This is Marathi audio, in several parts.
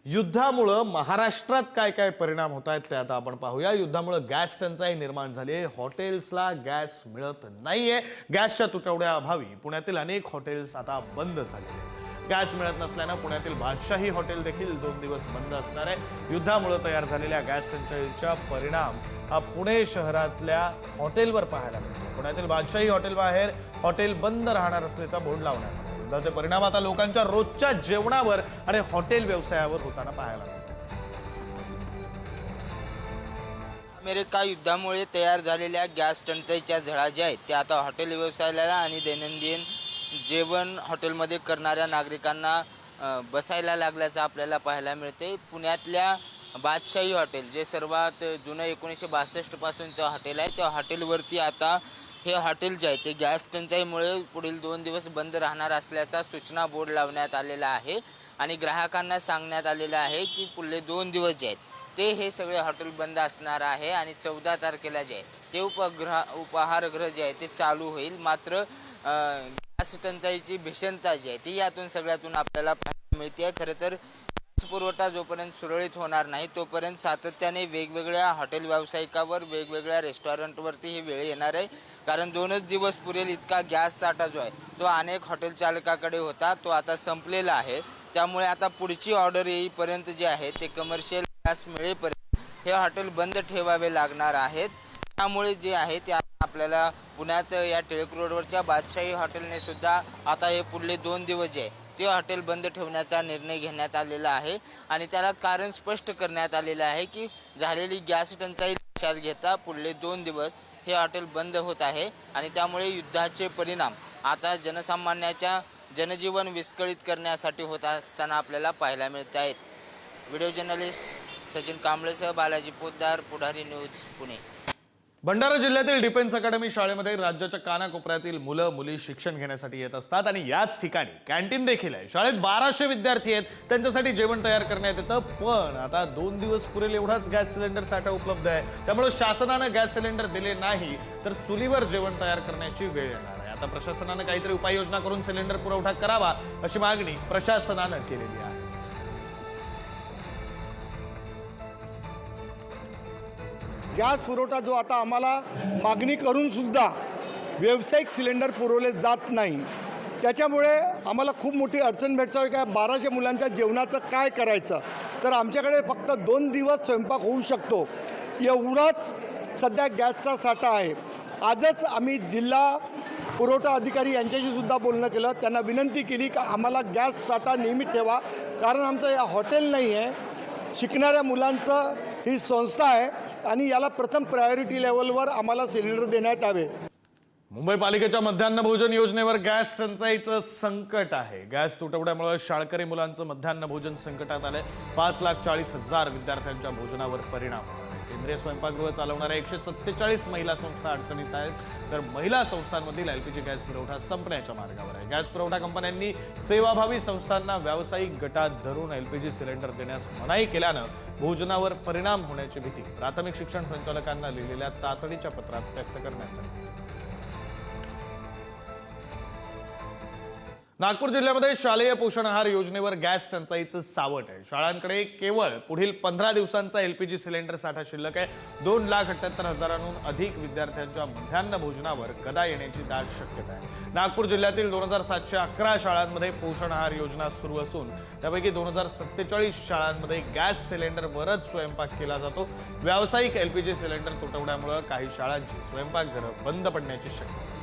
युद्धामुळे महाराष्ट्रात काय काय परिणाम होत आहेत ते आता आपण पाहूया। युद्धामुळे गॅस टंचाई निर्माण झाली आहे। हॉटेल्सला गॅस मिळत नाहीये। गॅसच्या तुटवड्या अभावी पुण्यातील अनेक हॉटेल्स आता बंद झाले। गॅस मिळत नसल्याने पुण्यातील बादशाही हॉटेल देखील 2 दिवस बंद असणार आहे। युद्धामुळे तयार झालेल्या गॅस टंचाईचा परिणाम हा पुणे शहरातल्या हॉटेलवर पाहायला मिळतो। पुण्यातील बादशाही हॉटेल बाहेर हॉटेल बंद राहणार असल्याचा बोर्ड लावण्यात आला। युद्धाचे परिणाम आता लोकांच्या रोजच्या जेवणावर आणि हॉटेल व्यवसायावर होताना पाहायला मिळतात। अमेरिका युद्धामुळे तयार झालेल्या गॅस टंचाईच्या झळा ज्या आहेत त्या आता हॉटेल व्यवसायाला आणि दैनंदिन जेवण हॉटेलमध्ये करणाऱ्या नागरिकांना बसायला लागल्याचं आपल्याला पाहायला मिळते। पुण्यातल्या बादशाही हॉटेल जे सर्वात जुनं 1962 पासूनचं हॉटेल आहे त्या हॉटेलवरती आता हे हॉटेल जे आहे ते गॅस टंचाईमुळे पुढील 2 दिवस बंद राहणार असल्याचा सूचना बोर्ड लावण्यात आलेला आहे आणि ग्राहकांना सांगण्यात आलेलं आहे की पुढले 2 दिवस जे आहेत ते हे सगळे हॉटेल बंद असणार आहे आणि 14 तारखेला जे आहे ते उपहारगृह जे आहे ते चालू होईल। मात्र गॅस टंचाईची भीषणता जी आहे ती यातून सगळ्यातून आपल्याला पाहायला मिळते। खरं तर गॅस पुरवठा जोपर्यंत सुरळीत होणार नाही तोपर्यंत सातत्याने वेगवेगळ्या हॉटेल व्यावसायिकावर वेगवेगळ्या रेस्टॉरंटवरती ही वेळ येणार आहे, कारण 2च दिवस पुरेल इतका गॅस साठा जो आहे तो अनेक हॉटेल चालकाकडे होता, तो आता संपलेला आहे। त्यामुळे आता पुढची ऑर्डर येईपर्यंत जे आहे ते कमर्शियल गॅस मिळेपर्यंत हे हॉटेल बंद ठेवावे लागणार आहेत। त्यामुळे जे आहे ते आपल्याला पुण्यात या टिळक रोडवरच्या बादशाही हॉटेलने सुद्धा आता हे पुढले 2 दिवस जे आहे ते हॉटेल बंद ठेवण्याचा निर्णय घेण्यात आलेला आहे आणि त्याला कारण स्पष्ट करण्यात आलेलं आहे की झालेली गॅस टंचाई लक्षात घेता पुढले 2 दिवस हे हॉटेल बंद होत आहे आणि त्यामुळे युद्धाचे परिणाम आता जनसामान्याच्या जनजीवन विस्कळीत करण्यासाठी होत असताना आपल्याला पाहायला मिळत आहेत। व्हिडिओ जर्नलिस्ट सचिन कांबळेसह बालाजी पोद्दार, पुढारी न्यूज, पुणे। भंडारा जिल्ह्यातील डिफेन्स अकॅडमी शाळेमध्ये राज्याच्या कानाकोपऱ्यातील मुलं मुली शिक्षण घेण्यासाठी येत असतात आणि याच ठिकाणी कॅन्टीन देखील आहे। शाळेत 1200 विद्यार्थी आहेत, त्यांच्यासाठी जेवण तयार करण्यात येतं, पण आता 2 दिवस पुरेल एवढाच गॅस सिलेंडर साठा उपलब्ध आहे। त्यामुळे शासनाने गॅस सिलेंडर दिले नाही तर चुलीवर जेवण तयार करण्याची वेळ येणार आहे। आता प्रशासनाने काहीतरी उपाययोजना करून सिलेंडर पुरवठा करावा अशी मागणी प्रशासनाने केलेली आहे। गॅस पुरवठा जो आता आम्हाला मागणी करून सुद्धा व्यावसायिक सिलेंडर पुरवले जात नाही, त्याच्यामुळे आम्हाला खूप मोठी अडचण भेटते की 1200 मुलांच्या जेवणाचं काय करायचं। तर आमच्याकडे फक्त 2 दिवस स्वयंपाक होऊ शकतो एवढाच सध्या गॅसचा साठा आहे। आजच आम्ही जिल्हा पुरवठा अधिकारी यांच्याशी सुद्धा बोलणं केलं, त्यांना विनंती केली की आम्हाला गॅस साठा नियमित ठेवा, कारण आमचं या हॉटेल नाही आहे, शिकणाऱ्या मुलांचं ही संस्था आहे आणि याला प्रथम प्रायोरिटी लेवलवर आम्हाला सिलेंडर देण्यात यावे। मुंबई पालिकेच्या मध्यान्ह भोजन योजनेवर गॅस टंचाईचं संकट आहे। गॅस तुटवड्यामुळे शाळकरी मुलांचं मध्यान्ह भोजन संकटात आलंय। 5,40,000 विद्यार्थ्यांच्या भोजनावर परिणाम होणार आहे। केंद्रीय स्वयंपाकगृह चालवणाऱ्या 147 महिला संस्था अडचणीत आहेत, तर महिला संस्थांमधील एलपीजी गॅस पुरवठा संपण्याच्या मार्गावर आहे। गॅस पुरवठा कंपन्यांनी सेवाभावी संस्थांना व्यावसायिक गटात धरून एलपीजी सिलेंडर देण्यास मनाई केल्यानं भोजनावर परिणाम होण्याची भीती प्राथमिक शिक्षण संचालकांना लिहिलेल्या तातडीच्या पत्रात व्यक्त करण्यात आली। नागपूर जिल्ह्यामध्ये शालेय पोषण आहार योजनेवर गॅस टंचाईचं सावट आहे। शाळांकडे केवळ पुढील 15 दिवसांचा एलपीजी सिलेंडर साठा शिल्लक आहे। 2,78,000हून अधिक विद्यार्थ्यांच्या मध्यान्ह भोजनावर गदा येण्याची दाट शक्यता आहे। नागपूर जिल्ह्यातील 2,711 शाळांमध्ये पोषण आहार योजना सुरू असून त्यापैकी 2,047 शाळांमध्ये गॅस सिलेंडरवरच स्वयंपाक केला जातो। व्यावसायिक एलपीजी सिलेंडर तुटवड्यामुळे काही शाळांची स्वयंपाकघरं बंद पडण्याची शक्यता आहे।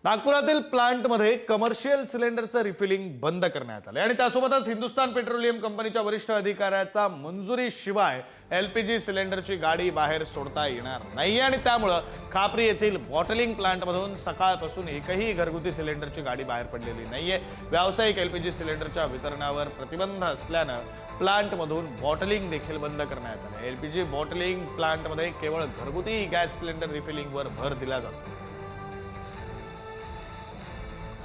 नागपुरातील प्लांटमध्ये कमर्शियल सिलेंडरचं रिफिलिंग बंद करण्यात आले आणि त्यासोबतच हिंदुस्थान पेट्रोलियम कंपनीच्या वरिष्ठ अधिकाऱ्याचा मंजुरी शिवाय एलपीजी सिलेंडरची गाडी बाहेर सोडता येणार नाही आणि त्यामुळे खापरी येथील बॉटलिंग प्लांटमधून सकाळपासून एकही घरगुती सिलेंडरची गाडी बाहेर पडलेली नाहीये। व्यावसायिक एलपीजी सिलेंडरच्या वितरणावर प्रतिबंध असल्यानं प्लांटमधून बॉटलिंग देखील बंद करण्यात आले। एलपीजी बॉटलिंग प्लांटमध्ये केवळ घरगुती गॅस सिलेंडर रिफिलिंगवर भर दिला जातो।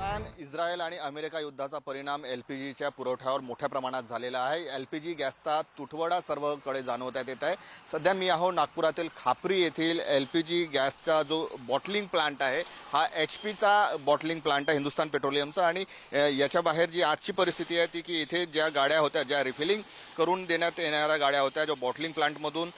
इराण, इस्रायल आणि अमेरिका युद्धाचा परिणाम LPGच्या पुरवठ्यावर मोठ्या प्रमाणात झालेला आहे. LPG गॅसचा तुटवडा सर्वकडे जाणवण्यात येत आहे. सध्या मी आहो नागपुरातील खापरी येथील LPG गॅसचा जो बॉटलिंग प्लांट आहे, हा HPचा बॉटलिंग प्लांट आहे, हिंदुस्थान पेट्रोलियमचा. आणि याच्या बाहेर जी आजची परिस्थिती आहे ती की इथे ज्या गाड्या होत्या, ज्या रिफिलिंग करून देण्यात येणाऱ्या गाड्या होत्या, ज्या बॉटलिंग प्लांटमधून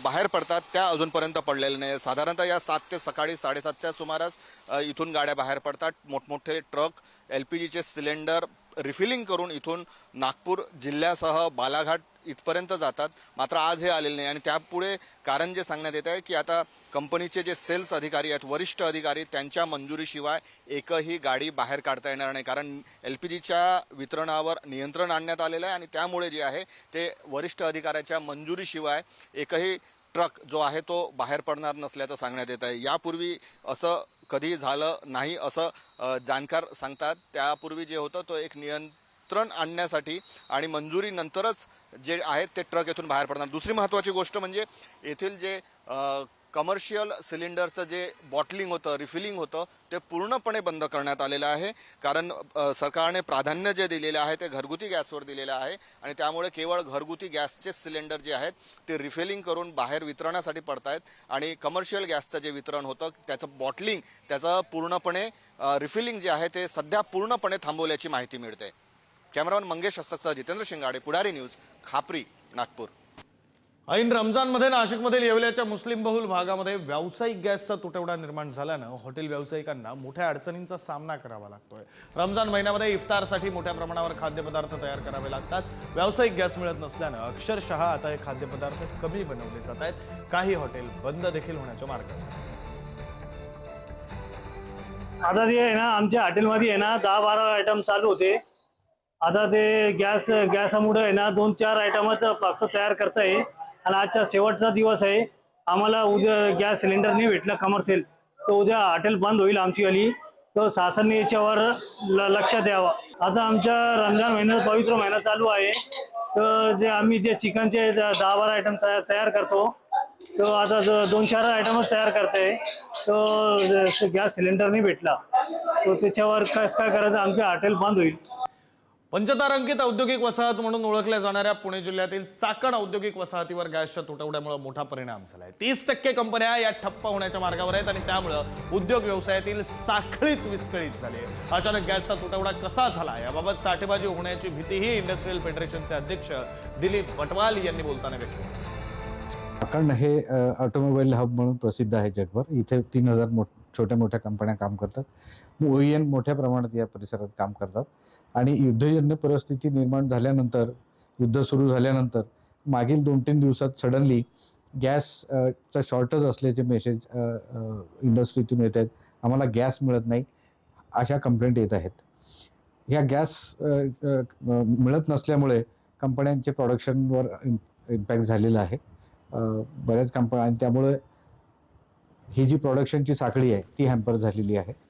बाहेर पडतात, त्या अजूनपर्यंत पडलेल्या नाही. साधारणतः या 7 ते सकाळी 7:30च्या सुमारास इथून गाड्या बाहेर पडतात. मोठमोठे ट्रक LPGचे सिलेंडर रिफिलिंग करून इथून नागपूर जिल्ह्यासह बालाघाट इथपर्यंत जातात. मात्र आज हे आलेले नाही. आणि त्यापुढे कारण जे सांगण्यात येत आहे की आता कंपनीचे जे सेल्स अधिकारी आहेत, वरिष्ठ अधिकारी, त्यांच्या मंजुरीशिवाय एकही गाडी बाहेर काढता येणार नाही. कारण LPGच्या वितरणावर नियंत्रण आणण्यात आलेलं आहे आणि त्यामुळे जे आहे ते वरिष्ठ अधिकाऱ्याच्या मंजुरीशिवाय एकही ट्रक जो आहे तो बाहेर पडणार नसल्याचं सांगण्यात येत आहे. यापूर्वी असं कधी झालं नाही असं जाणकार सांगतात. त्यापूर्वी जे होतं तो एक नियंत्रण आणण्यासाठी आणि मंजुरीनंतरच जे आहेत ते ट्रक येथून बाहेर पडणार. दुसरी महत्त्वाची गोष्ट म्हणजे येथील जे कमर्शियल सिलेंडरचं जे बॉटलिंग होतं, रिफिलिंग होतं, ते पूर्णपणे बंद करण्यात आलेलं आहे. कारण सरकारने प्राधान्य जे दिलेलं आहे ते घरगुती गॅसवर दिलेलं आहे आणि त्यामुळे केवळ घरगुती गॅसचे सिलेंडर जे आहेत ते रिफिलिंग करून बाहेर वितरणासाठी पडतायत आणि कमर्शियल गॅसचं जे वितरण होतं त्याचं बॉटलिंग, त्याचं पूर्णपणे रिफिलिंग जे आहे ते सध्या पूर्णपणे थांबवल्याची माहिती मिळते. कॅमेरामन मंगेश हस्तकसह जितेंद्र शिंगाडे, पुढारी न्यूज, खापरी, नागपूर. ऐन रमजानमध्ये नाशिकमधील येवल्याच्या मुस्लिम बहुल भागामध्ये व्यावसायिक गॅसचा तुटवडा निर्माण झाल्यानं हॉटेल व्यावसायिकांना मोठ्या अडचणींचा सामना करावा लागतोय. रमजान महिन्यामध्ये इफ्तारसाठी मोठ्या प्रमाणावर खाद्यपदार्थ तयार करावे लागतात. व्यावसायिक गॅस मिळत नसल्यानं अक्षरशः आता हे खाद्यपदार्थ कमी बनवले जात आहेत. काही हॉटेल बंद देखील होण्याच्या मार्गावर. आता ते आहे ना, आमच्या हॉटेलमध्ये आहे ना 10-12 आयटम चालू होते. आता ते गॅसमुळे आहे ना 2-4 आयटमच फक्त तयार करताय आणि आजचा शेवटचा दिवस आहे. आम्हाला उद्या गॅस सिलेंडर नाही भेटला कमर्शियल, तर उद्या हॉटेल बंद होईल आमची वाली. तर शासनाने याच्यावर लक्ष द्यावं. आता आमच्या रमजान महिन्यात पवित्र महिना चालू आहे, तर जे आम्ही जे चिकनचे 10-12 आयटम तयार करतो, तो आता 2-4 आयटमच तयार करताय. तो गॅस सिलेंडर नाही भेटला, तो त्याच्यावर काय करायचं, आमचे हॉटेल बंद होईल. पंचतारांकित औद्योगिक वसाहत म्हणून ओळखल्या जाणाऱ्या पुणे जिल्ह्यातील चाकण औद्योगिक वसाहतीवर गॅसच्या तुटवड्यामुळे मोठा परिणाम झालाय. 30% कंपन्या या ठप्प होण्याच्या मार्गावर आहेत आणि त्यामुळे उद्योग व्यवसायातील साखळीच विस्कळीत झाली. अचानक गॅसचा तुटवडा कसा झाला याबाबत साठेबाजी होण्याची भीतीही इंडस्ट्रियल फेडरेशनचे अध्यक्ष दिलीप बटवाल यांनी बोलताना व्यक्त केली. चाकण हे ऑटोमोबाईल हब म्हणून प्रसिद्ध आहे जगभर. इथे 3000 छोट्या मोठ्या कंपन्या काम करतात. OEM मोठ्या प्रमाणात या परिसरात काम करतात आणि युद्धजन्य परिस्थिती निर्माण झाल्यानंतर, युद्ध सुरू झाल्यानंतर मागील 2-3 दिवसात सडनली गॅसचा शॉर्टेज असल्याचे मेसेज इंडस्ट्रीतून येत आहेत. आम्हाला गॅस मिळत नाही अशा कंप्लेंट येत आहेत. ह्या गॅस मिळत नसल्यामुळे कंपन्यांचे प्रोडक्शनवर इम्पॅक्ट झालेला आहे. बऱ्याच कंपन्या, आणि त्यामुळे ही जी प्रोडक्शनची साखळी आहे ती हॅम्पर झालेली आहे.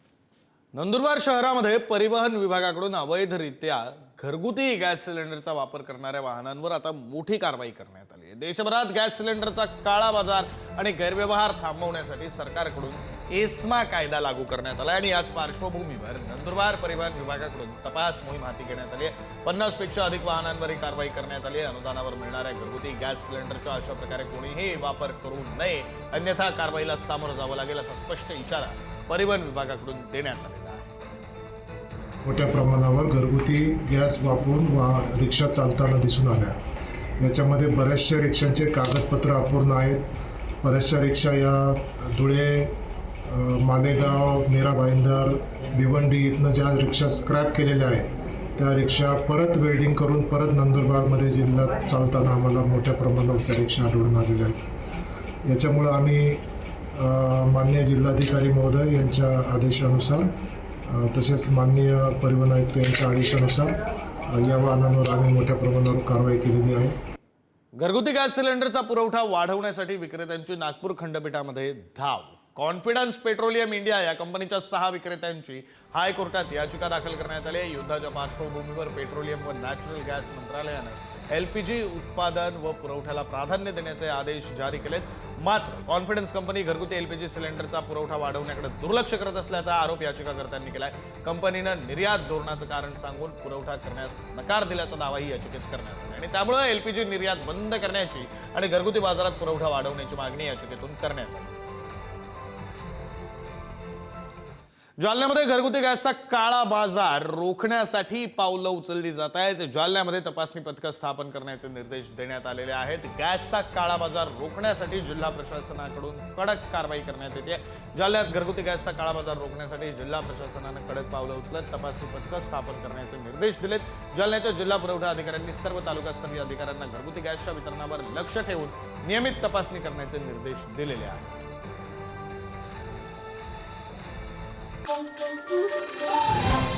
नंदुरबार शहरामध्ये परिवहन विभागाकडून अवैधरित्या घरगुती गॅस सिलेंडरचा वापर करणाऱ्या वाहनांवर आता मोठी कारवाई करण्यात आली आहे. देशभरात गॅस सिलेंडरचा काळा बाजार आणि गैरव्यवहार थांबवण्यासाठी सरकारकडून एस्मा कायदा लागू करण्यात आला आणि याच पार्श्वभूमीवर नंदुरबार परिवहन विभागाकडून तपास मोहीम हाती घेण्यात आली आहे. 50 पेक्षा अधिक वाहनांवर ही कारवाई करण्यात आली आहे. अनुदानावर मिळणाऱ्या घरगुती गॅस सिलेंडरचा अशा प्रकारे कोणीही वापर करू नये, अन्यथा कारवाईला सामोरं जावं लागेल असा स्पष्ट इशारा परिवहन विभागाकडून देण्यात आलेला आहे. मोठ्या प्रमाणावर घरगुती गॅस वापरून रिक्षा चालताना दिसून आल्या. याच्यामध्ये बऱ्याचशा रिक्षांचे कागदपत्र अपूर्ण आहेत. बऱ्याचशा रिक्षा या धुळे, मालेगाव, मीरा भाईंदर, भिवंडी इथनं ज्या रिक्षा स्क्रॅप केलेल्या आहेत त्या रिक्षा परत वेल्डिंग करून परत नंदुरबारमध्ये जिल्ह्यात चालताना आम्हाला मोठ्या प्रमाणावर त्या रिक्षा आढळून आलेल्या आहेत. याच्यामुळं आम्ही माननीय जिल्हाधिकारी महोदय यांच्या आदेशानुसार तसेच माननीय परिवहन आयुक्त यांच्या आदेशानुसार या वाहनांवर आम्ही मोठ्या प्रमाणावर कारवाई केलेली आहे. घरगुती गॅस सिलेंडरचा पुरवठा वाढवण्यासाठी विक्रेत्यांची नागपूर खंडपीठामध्ये धाव. कॉन्फिडन्स पेट्रोलियम इंडिया या कंपनीच्या 6 विक्रेत्यांची हायकोर्टात याचिका दाखल करण्यात आली. युद्धाच्या पार्श्वभूमीवर पेट्रोलियम व नॅचरल गॅस मंत्रालयानं LPG उत्पादन व पुरवठ्याला प्राधान्य देण्याचे आदेश जारी केलेत. मात्र कॉन्फिडन्स कंपनी घरगुती LPG सिलेंडरचा पुरवठा वाढवण्याकडे दुर्लक्ष करत असल्याचा आरोप याचिकाकर्त्यांनी केलाय. कंपनीनं निर्यात धोरणाचं कारण सांगून पुरवठा करण्यास नकार दिल्याचा दावाही याचिकेत करण्यात आला आणि त्यामुळे LPG निर्यात बंद करण्याची आणि घरगुती बाजारात पुरवठा वाढवण्याची मागणी याचिकेतून करण्यात आली. जालन्यामध्ये घरगुती गॅसचा काळा बाजार रोखण्यासाठी पावलं उचलली जात आहेत. जालन्यामध्ये तपासणी पथकं स्थापन करण्याचे निर्देश देण्यात आलेले आहेत. गॅसचा काळा बाजार रोखण्यासाठी जिल्हा प्रशासनाकडून कडक कारवाई करण्यात येते. जालन्यात घरगुती गॅसचा काळा बाजार रोखण्यासाठी जिल्हा प्रशासनानं कडक पावलं उचलत तपासणी पथकं स्थापन करण्याचे निर्देश दिलेत. जालन्याच्या जिल्हा पुरवठा अधिकाऱ्यांनी सर्व तालुकास्तरीय अधिकाऱ्यांना घरगुती गॅसच्या वितरणावर लक्ष ठेवून नियमित तपासणी करण्याचे निर्देश दिलेले आहेत. Thank you.